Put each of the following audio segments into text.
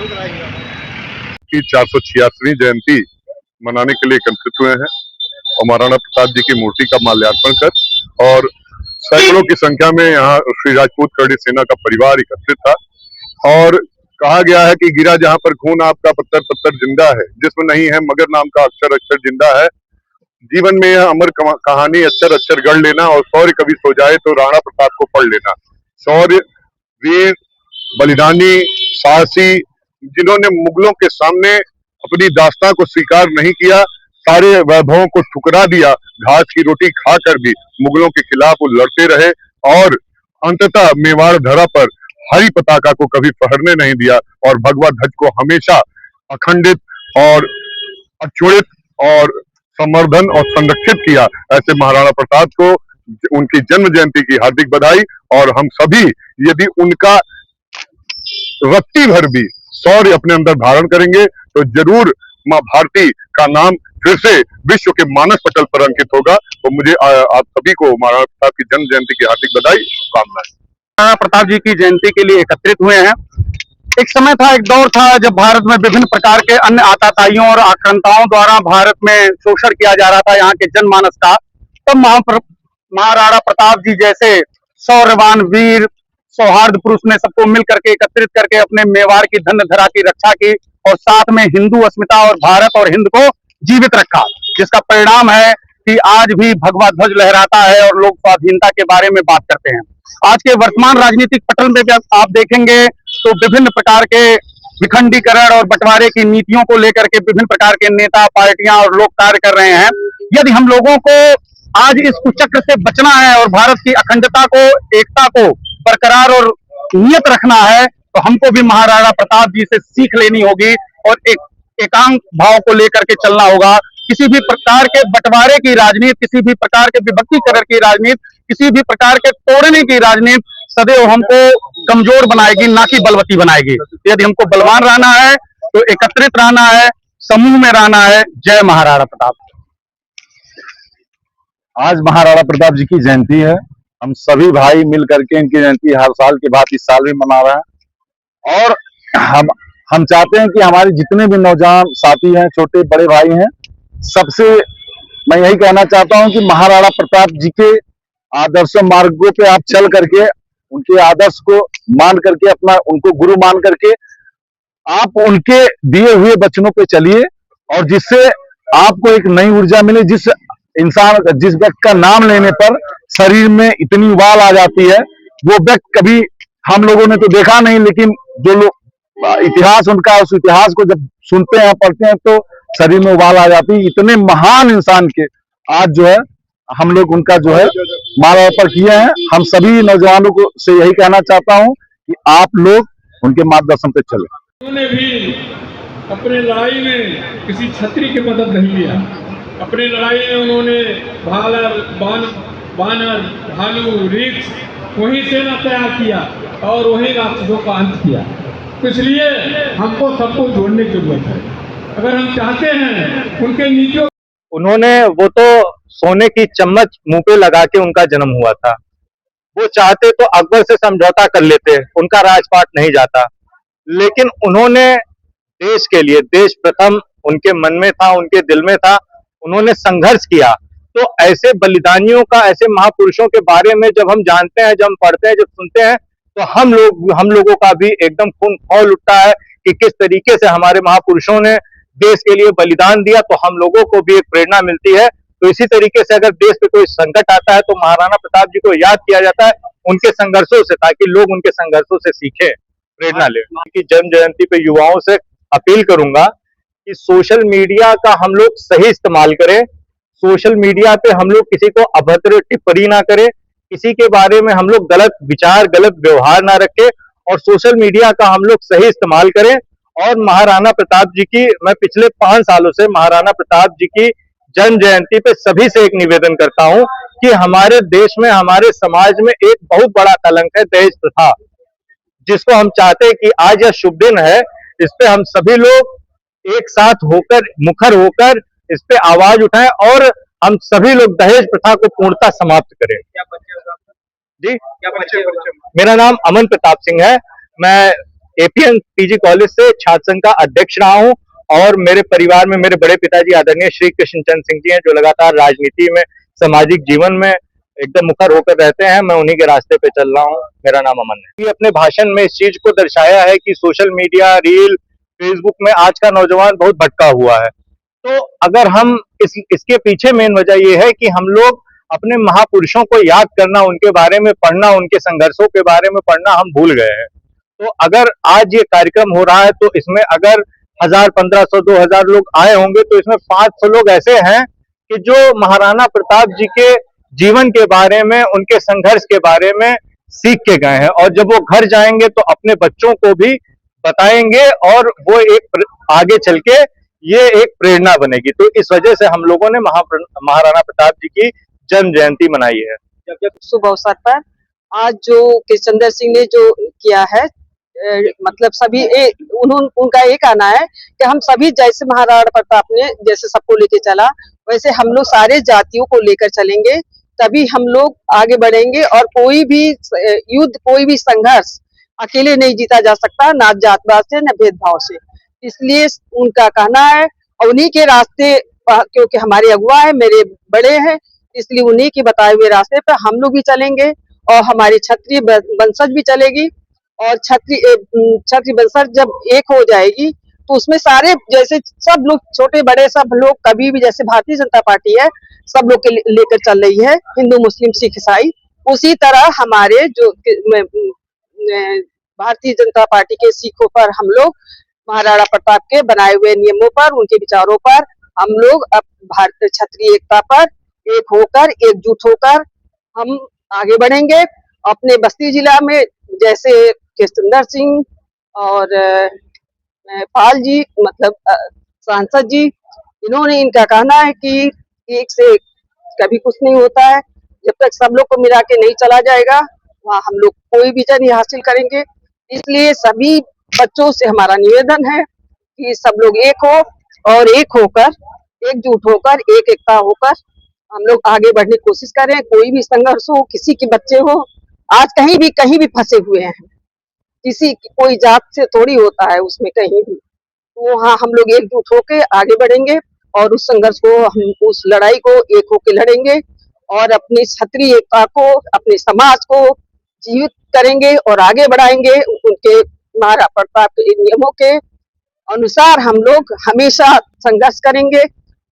की 486वीं जयंती मनाने के लिए एकत्रित हुए हैं और महाराणा प्रताप जी की मूर्ति का माल्यार्पण कर और सैकड़ों की संख्या में यहाँ श्री राजपूत करणी सेना का परिवार एकत्रित था। और कहा गया है कि गिरा जहाँ पर खून आपका पत्थर पत्थर जिंदा है, जिसमें नहीं है मगर नाम का अक्षर अक्षर जिंदा है। जीवन में यह अमर कहानी अक्षर अक्षर गढ़ लेना और शौर्य कभी सो जाए तो राणा प्रताप को पढ़ लेना। शौर्य, वीर, बलिदानी, साहसी, जिन्होंने मुगलों के सामने अपनी दास्तां को स्वीकार नहीं किया, सारे वैभवों को ठुकरा दिया, घास की रोटी खाकर भी मुगलों के खिलाफ वो लड़ते रहे और अंततः मेवाड़ धरा पर हरी पताका को कभी फहरने नहीं दिया और भगवा ध्वज को हमेशा अखंडित और अक्षुणित और संवर्धन और संरक्षित किया। ऐसे महाराणा प्रताप को उनकी जन्म जयंती की हार्दिक बधाई। और हम सभी यदि उनका रत्ती भर भी शौर्य अपने अंदर धारण करेंगे तो जरूर मां भारती का नाम फिर से विश्व के मानस पटल पर अंकित होगा। तो मुझे आप सभी को महाराणा प्रताप की जन्म जयंती की हार्दिक बधाई, शुभकामनाएं। महाराणा प्रताप जी की जयंती के लिए एकत्रित हुए हैं। एक समय था, एक दौर था जब भारत में विभिन्न प्रकार के अन्य आतताइयों और आक्रांताओं द्वारा भारत में शोषण किया जा रहा था यहाँ के जनमानस का। तब महाराणा प्रताप जी जैसे शौर्यवान वीर सौहार्द पुरुष ने सबको मिल करके एकत्रित करके अपने मेवाड़ की धन्य धरा की रक्षा की और साथ में हिंदू अस्मिता और भारत और हिंद को जीवित रखा, जिसका परिणाम है कि आज भी भगवा ध्वज लहराता है और लोग स्वाधीनता के बारे में बात करते हैं। आज के वर्तमान राजनीतिक पटल में जब आप देखेंगे तो विभिन्न प्रकार के विखंडीकरण और बंटवारे की नीतियों को लेकर के विभिन्न प्रकार के नेता, पार्टियां और लोग कार्य कर रहे हैं। यदि हम लोगों को आज इस कुचक्र से बचना है और भारत की अखंडता को, एकता को बरकरार और नियत रखना है तो हमको भी महाराणा प्रताप जी से सीख लेनी होगी और एकांक भाव को लेकर के चलना होगा। किसी भी प्रकार के बंटवारे की राजनीति, किसी भी प्रकार के विभक्तिकरण की राजनीति, किसी भी प्रकार के तोड़ने की राजनीति सदैव हमको कमजोर बनाएगी, ना कि बलवती बनाएगी। यदि हमको बलवान रहना है तो एकत्रित रहना है, समूह में रहना है। जय महाराणा प्रताप। आज महाराणा प्रताप जी की जयंती है। हम सभी भाई मिल करके इनकी जयंती हर साल के बाद इस साल भी मना रहे हैं और हम चाहते हैं कि हमारे जितने भी नौजवान साथी हैं, छोटे बड़े भाई हैं, सबसे मैं यही कहना चाहता हूं कि महाराणा प्रताप जी के आदर्श मार्गों पे आप चल करके उनके आदर्श को मान करके अपना उनको गुरु मान करके आप उनके दिए हुए वचनों पे चलिए और जिससे आपको एक नई ऊर्जा मिले। जिस व्यक्ति का नाम लेने पर शरीर में इतनी उबाल आ जाती है, वो व्यक्ति कभी हम लोगों ने तो देखा नहीं, लेकिन जो लोग इतिहास उनका, उस इतिहास को जब सुनते हैं पढ़ते हैं तो शरीर में उबाल आ जाती है। इतने महान इंसान के आज जो है हम लोग उनका जो है माल्यार्पण किए हैं। हम सभी नौजवानों को से यही कहना चाहता हूं कि आप लोग उनके मार्गदर्शन पे चले। उन्होंने भी अपने लड़ाई में किसी छत्री की मदद नहीं लिया। अपनी लड़ाई में उन्होंने बानर, भालू, रिक्ष वहीं सेना तैयार किया और वहीं राक्षसों का अंत किया। तो इसलिए हमको सबको जोड़ने की जरूरत है अगर हम चाहते हैं उनके नीतियों। उन्होंने वो तो सोने की चम्मच मुंह पे लगा के उनका जन्म हुआ था। वो चाहते तो अकबर से समझौता कर लेते, उनका राजपाट नहीं जाता, लेकिन उन्होंने देश के लिए, देश प्रथम उनके मन में था, उनके दिल में था, उन्होंने संघर्ष किया। तो ऐसे बलिदानियों का, ऐसे महापुरुषों के बारे में जब हम जानते हैं, जब हम पढ़ते हैं, जब सुनते हैं तो हम लोगों का भी एकदम खून खौल उठता है कि किस तरीके से हमारे महापुरुषों ने देश के लिए बलिदान दिया। तो हम लोगों को भी एक प्रेरणा मिलती है। तो इसी तरीके से अगर देश पे कोई संकट आता है तो महाराणा प्रताप जी को याद किया जाता है उनके संघर्षों से, ताकि लोग उनके संघर्षों से सीखें, प्रेरणा लें। उनकी जन्म जयंती पे युवाओं से अपील करूंगा कि सोशल मीडिया का हम लोग सही इस्तेमाल करें। सोशल मीडिया पे हम लोग किसी को अभद्र टिप्पणी ना करें, किसी के बारे में हम लोग गलत विचार, गलत व्यवहार ना रखें और सोशल मीडिया का हम लोग सही इस्तेमाल करें। और महाराणा प्रताप जी की, मैं पिछले 5 सालों से महाराणा प्रताप जी की जन्म जयंती पे सभी से एक निवेदन करता हूं कि हमारे देश में, हमारे समाज में एक बहुत बड़ा कलंक है दहेज प्रथा, जिसको हम चाहते हैं कि आज यह शुभ दिन है, इस पे हम सभी लोग एक साथ होकर, मुखर होकर इस पे आवाज उठाएं और हम सभी लोग दहेज प्रथा को पूर्णतः समाप्त करें। जी, मेरा नाम अमन प्रताप सिंह है। मैं एपीएन पीजी कॉलेज से छात्र संघ का अध्यक्ष रहा हूं और मेरे परिवार में मेरे बड़े पिताजी आदरणीय श्री कृष्णचंद्र सिंह जी हैं, जो लगातार राजनीति में, सामाजिक जीवन में एकदम मुखर होकर रहते हैं। मैं उन्हीं के रास्ते पे चल रहा हूं। मेरा नाम अमन है। ये अपने भाषण में इस चीज को दर्शाया है कि सोशल मीडिया, रील, फेसबुक में आज का नौजवान बहुत भटका हुआ है। तो अगर हम इसके पीछे मेन वजह यह है कि हम लोग अपने महापुरुषों को याद करना, उनके बारे में पढ़ना, उनके संघर्षों के बारे में पढ़ना हम भूल गए हैं। तो अगर आज ये कार्यक्रम हो रहा है तो इसमें अगर 1000, 1500, 2000 लोग आए होंगे तो इसमें 500 लोग ऐसे हैं कि जो महाराणा प्रताप जी के जीवन के बारे में, उनके संघर्ष के बारे में सीख के गए हैं, और जब वो घर जाएंगे तो अपने बच्चों को भी बताएंगे और वो एक आगे चल के ये एक प्रेरणा बनेगी। तो इस वजह से हम लोगों ने महाराणा प्रताप जी की जन्म जयंती मनाई है। शुभ अवसर पर आज जो कृष्णचंद्र सिंह ने जो किया है, मतलब सभी उनका एक आना है कि हम सभी जैसे महाराणा प्रताप ने जैसे सबको लेके चला, वैसे हम लोग सारे जातियों को लेकर चलेंगे, तभी हम लोग आगे बढ़ेंगे। और कोई भी युद्ध, कोई भी संघर्ष अकेले नहीं जीता जा सकता, ना जातवाद से न भेदभाव से। इसलिए उनका कहना है और उन्हीं के रास्ते, क्योंकि हमारे अगुआ है, मेरे बड़े हैं, इसलिए उन्हीं के बताए हुए रास्ते पर हम लोग भी चलेंगे और हमारी क्षत्रिय वंशज भी चलेगी। और क्षत्रिय वंशज जब एक हो जाएगी तो उसमें सारे, जैसे सब लोग छोटे बड़े सब लोग कभी भी, जैसे भारतीय जनता पार्टी है सब लोग के लेकर चल रही है, हिंदू मुस्लिम सिख ईसाई, उसी तरह हमारे जो भारतीय जनता पार्टी के सिखों पर हम लोग महाराणा प्रताप के बनाए हुए नियमों पर, उनके विचारों पर हम लोग अब भारतीय क्षत्रिय एकता पर एक होकर, एकजुट होकर हम आगे बढ़ेंगे। अपने बस्ती जिला में जैसे कृष्णचंद्र सिंह और पाल जी, मतलब सांसद जी, इन्होंने, इनका कहना है कि एक से कभी कुछ नहीं होता है, जब तक सब लोग को मिला के नहीं चला जाएगा वहाँ हम लोग कोई विजय नहीं हासिल करेंगे। इसलिए सभी बच्चों से हमारा निवेदन है कि सब लोग एक हो और एक होकर, एकजुट होकर, एक एकता होकर हम लोग आगे बढ़ने की कोशिश करें। कोई भी संघर्ष हो, किसी के बच्चे हो, आज कहीं भी फंसे हुए हैं, किसी कोई जात से थोड़ी होता है उसमें कहीं भी, तो हाँ हम लोग एकजुट होकर आगे बढ़ेंगे और उस संघर्ष को, हम उस लड़ाई को एक होकर लड़ेंगे और अपनी क्षत्रिय एकता को, अपने समाज को जीवित करेंगे और आगे बढ़ाएंगे। उनके महाराणा प्रताप के नियमों के अनुसार हम लोग हमेशा संघर्ष करेंगे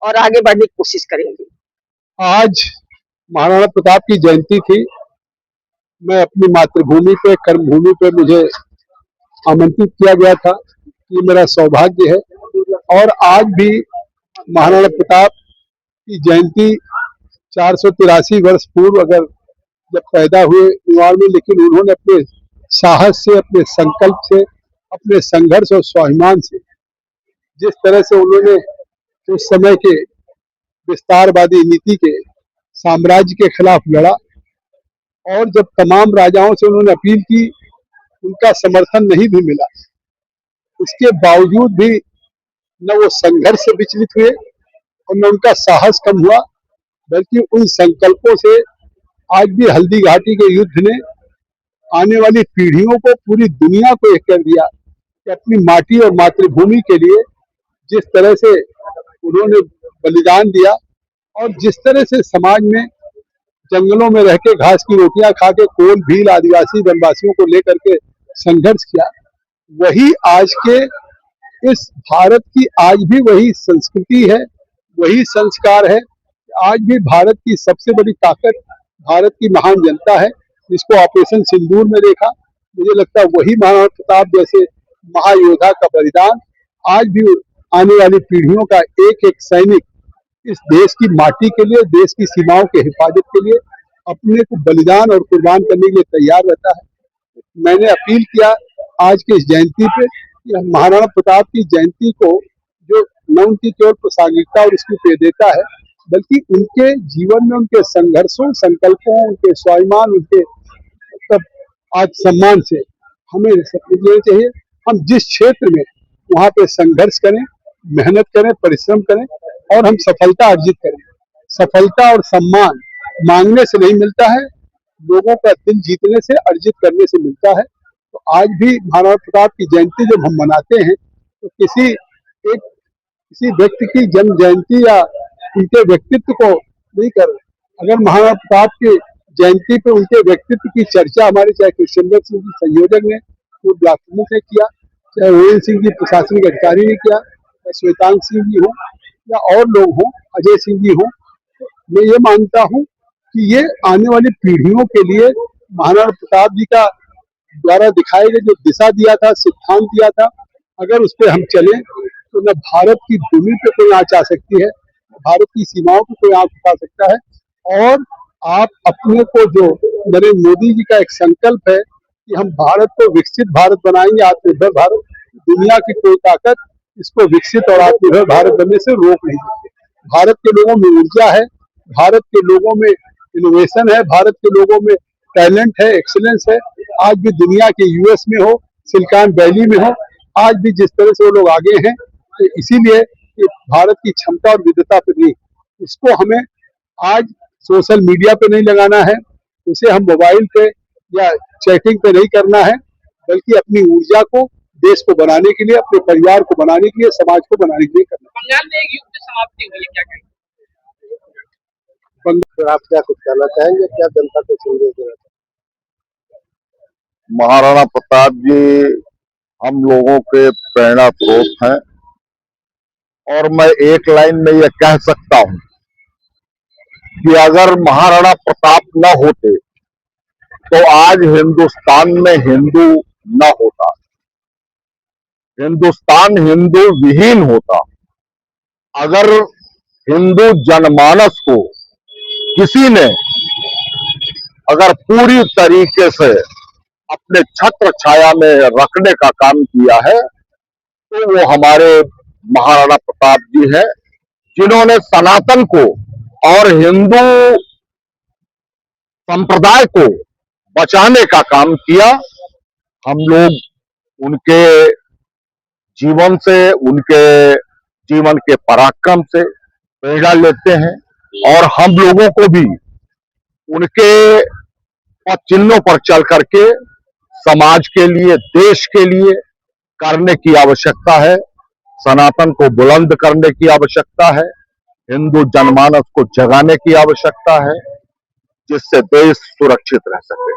और आगे बढ़ने की कोशिश करेंगे। आज महाराणा प्रताप की जयंती थी। मैं अपनी मातृभूमि पे, कर्मभूमि पे मुझे आमंत्रित किया गया था, ये मेरा सौभाग्य है। और आज भी महाराणा प्रताप की जयंती 483 वर्ष पूर्व अगर जब पैदा हुए निवाड़ में, लेकिन उन्होंने अपने साहस से, अपने संकल्प से, अपने संघर्ष और स्वाभिमान से, जिस तरह से उन्होंने उस समय के विस्तारवादी नीति के साम्राज्य के खिलाफ लड़ा और जब तमाम राजाओं से उन्होंने अपील की, उनका समर्थन नहीं भी मिला, उसके बावजूद भी न वो संघर्ष से विचलित हुए और न उनका साहस कम हुआ, बल्कि उन संकल्पों से आज भी हल्दी घाटी के युद्ध ने आने वाली पीढ़ियों को, पूरी दुनिया को एक कर दिया कि अपनी माटी और मातृभूमि के लिए जिस तरह से उन्होंने बलिदान दिया और जिस तरह से समाज में जंगलों में रह के घास की रोटियां खा के कोल भील आदिवासी वनवासियों को लेकर के संघर्ष किया, वही आज के इस भारत की आज भी वही संस्कृति है, वही संस्कार है। आज भी भारत की सबसे बड़ी ताकत भारत की महान जनता है, जिसको ऑपरेशन सिंदूर में देखा। मुझे लगता है वही महाराणा प्रताप जैसे महायोद्धा का बलिदान आज भी आने वाली पीढ़ियों का एक एक सैनिक इस देश की माटी के लिए, देश की सीमाओं के हिफाजत के लिए अपने को बलिदान और कुर्बान करने के लिए तैयार रहता है। मैंने अपील किया आज के इस जयंती पे कि महाराणा प्रताप की जयंती को जो न उनकी केवल प्रासंगिकता और उसकी पेयता है, बल्कि उनके जीवन में उनके संघर्षों, संकल्पों, उनके स्वाभिमान, उनके मतलब आज सम्मान से हमें लेना चाहिए। हम जिस क्षेत्र में वहाँ पे संघर्ष करें, मेहनत करें, परिश्रम करें और हम सफलता अर्जित करें। सफलता और सम्मान मांगने से नहीं मिलता है, लोगों का दिल जीतने से, अर्जित करने से मिलता है। तो आज भी महाराणा प्रताप की जयंती जब हम मनाते हैं तो किसी व्यक्ति की जन्म जयंती या उनके व्यक्तित्व को नहीं कर रहे। अगर महाराणा प्रताप की जयंती पे उनके व्यक्तित्व की चर्चा हमारे चाहे कृष्णचंद्र सिंह जी संयोजक ने, वो ब्लॉक प्रमुख ने किया, चाहे ओएन सिंह जी प्रशासनिक अधिकारी ने किया, चाहे श्वेतांग सिंह जी हो या और लोग हों, अजय सिंह जी हों, मैं ये मानता हूँ कि ये आने वाली पीढ़ियों के लिए महाराणा प्रताप जी का द्वारा दिखाए गए जो दिशा दिया था, सिद्धांत दिया था, अगर उस पर हम चलें तो न भारत की भूमि पे कोई आँच आ सकती है, भारत की सीमाओं पर कोई आँच उठा सकता है। और आप अपने को जो नरेंद्र मोदी जी का एक संकल्प है कि हम भारत को विकसित भारत बनाएंगे, आत्मनिर्भर भारत, दुनिया की कोई ताकत इसको विकसित और आत्मनिर्भर भारत बनने से रोक नहीं सकती। भारत के लोगों में ऊर्जा है, भारत के लोगों में इनोवेशन है, भारत के लोगों में टैलेंट है, एक्सीलेंस है। आज भी दुनिया के यूएस में हो, सिलिकॉन वैली में हो, आज भी जिस तरह से वो लोग आगे हैं, तो इसीलिए भारत की क्षमता और विविधता पर नहीं, इसको हमें आज सोशल मीडिया पे नहीं लगाना है, उसे हम मोबाइल पे या चैटिंग पे नहीं करना है, बल्कि अपनी ऊर्जा को देश को बनाने के लिए, अपने परिवार को बनाने के लिए, समाज को बनाने के लिए करना है। बंगाल में एक युग की समाप्ति हुई है, क्या कहेंगे? आप क्या कुछ कहना चाहेंगे, क्या जनता को संदेश देना चाहेंगे? महाराणा प्रताप जी हम लोगों के प्रेरणा स्रोत हैं और मैं एक लाइन में यह कह सकता हूं कि अगर महाराणा प्रताप न होते तो आज हिंदुस्तान में हिंदू न होता, हिंदुस्तान हिंदू विहीन होता। अगर हिंदू जनमानस को किसी ने अगर पूरी तरीके से अपने छत्र छाया में रखने का काम किया है तो वो हमारे महाराणा प्रताप जी हैं, जिन्होंने सनातन को और हिंदू संप्रदाय को बचाने का काम किया। हम लोग उनके जीवन से, उनके जीवन के पराक्रम से प्रेरणा लेते हैं और हम लोगों को भी उनके पथ चिन्हों पर चल करके समाज के लिए, देश के लिए करने की आवश्यकता है। सनातन को बुलंद करने की आवश्यकता है, हिंदू जनमानस को जगाने की आवश्यकता है, जिससे देश सुरक्षित रह सके।